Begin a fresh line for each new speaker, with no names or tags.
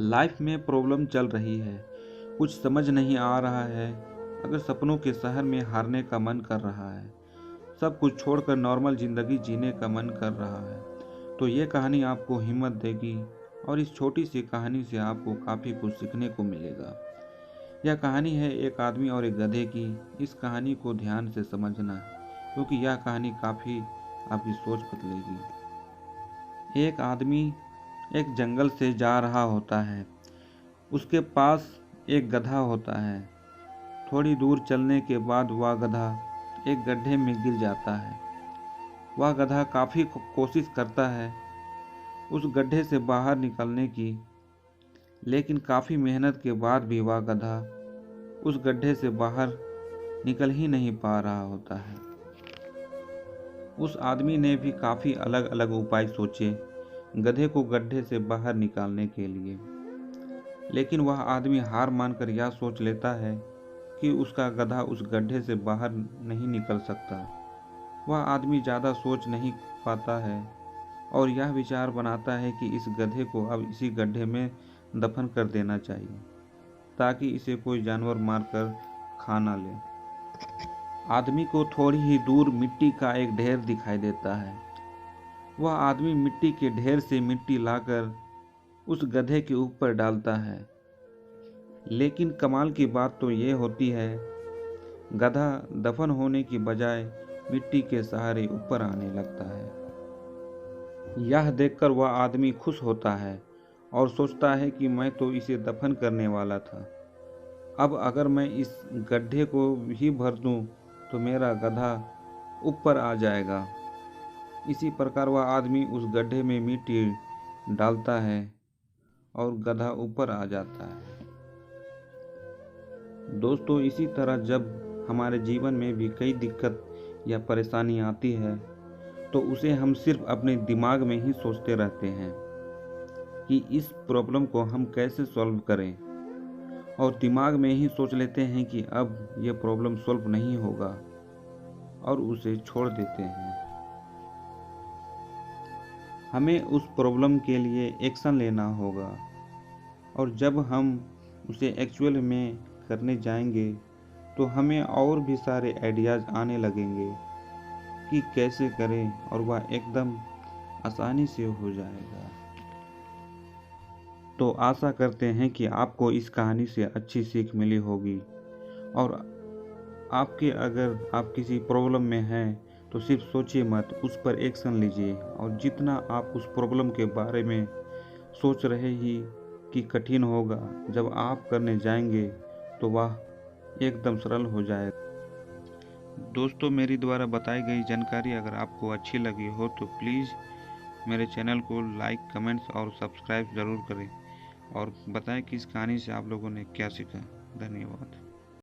Life में problem चल रही है, कुछ समझ नहीं आ रहा है। अगर सपनों के शहर में हारने का मन कर रहा है, सब कुछ छोड़कर नॉर्मल ज़िंदगी जीने का मन कर रहा है, तो ये कहानी आपको हिम्मत देगी और इस छोटी सी कहानी से आपको काफ़ी कुछ सीखने को मिलेगा। यह कहानी है एक आदमी और एक गधे की। इस कहानी को ध्यान से समझना, क्योंकि यह कहानी काफ़ी आपकी सोच बदलेगी। एक आदमी एक जंगल से जा रहा होता है। उसके पास एक गधा होता है। थोड़ी दूर चलने के बाद वह गधा एक गड्ढे में गिर जाता है। वह गधा काफ़ी कोशिश करता है उस गड्ढे से बाहर निकलने की, लेकिन काफ़ी मेहनत के बाद भी वह गधा उस गड्ढे से बाहर निकल ही नहीं पा रहा होता है। उस आदमी ने भी काफ़ी अलग अलग उपाय सोचे गधे को गड्ढे से बाहर निकालने के लिए, लेकिन वह आदमी हार मानकर यह सोच लेता है कि उसका गधा उस गड्ढे से बाहर नहीं निकल सकता। वह आदमी ज़्यादा सोच नहीं पाता है और यह विचार बनाता है कि इस गधे को अब इसी गड्ढे में दफन कर देना चाहिए, ताकि इसे कोई जानवर मारकर खा ना ले। आदमी को थोड़ी ही दूर मिट्टी का एक ढेर दिखाई देता है। वह आदमी मिट्टी के ढेर से मिट्टी लाकर उस गधे के ऊपर डालता है, लेकिन कमाल की बात तो ये होती है, गधा दफन होने की बजाय मिट्टी के सहारे ऊपर आने लगता है। यह देखकर वह आदमी खुश होता है और सोचता है कि मैं तो इसे दफन करने वाला था, अब अगर मैं इस गड्ढे को ही भर दूं तो मेरा गधा ऊपर आ जाएगा। इसी प्रकार वह आदमी उस गड्ढे में मिट्टी डालता है और गधा ऊपर आ जाता है। दोस्तों, इसी तरह जब हमारे जीवन में भी कई दिक्कत या परेशानी आती है, तो उसे हम सिर्फ अपने दिमाग में ही सोचते रहते हैं कि इस प्रॉब्लम को हम कैसे सॉल्व करें, और दिमाग में ही सोच लेते हैं कि अब ये प्रॉब्लम सॉल्व नहीं होगा और उसे छोड़ देते हैं। हमें उस प्रॉब्लम के लिए एक्शन लेना होगा, और जब हम उसे एक्चुअल में करने जाएंगे तो हमें और भी सारे आइडियाज़ आने लगेंगे कि कैसे करें, और वह एकदम आसानी से हो जाएगा। तो आशा करते हैं कि आपको इस कहानी से अच्छी सीख मिली होगी, और अगर आप किसी प्रॉब्लम में हैं तो सिर्फ सोचिए मत, उस पर एक्शन लीजिए। और जितना आप उस प्रॉब्लम के बारे में सोच रहे ही कि कठिन होगा, जब आप करने जाएंगे तो वह एकदम सरल हो जाएगा। दोस्तों, मेरी द्वारा बताई गई जानकारी अगर आपको अच्छी लगी हो तो प्लीज़ मेरे चैनल को लाइक, कमेंट्स और सब्सक्राइब ज़रूर करें, और बताएं कि इस कहानी से आप लोगों ने क्या सीखा। धन्यवाद।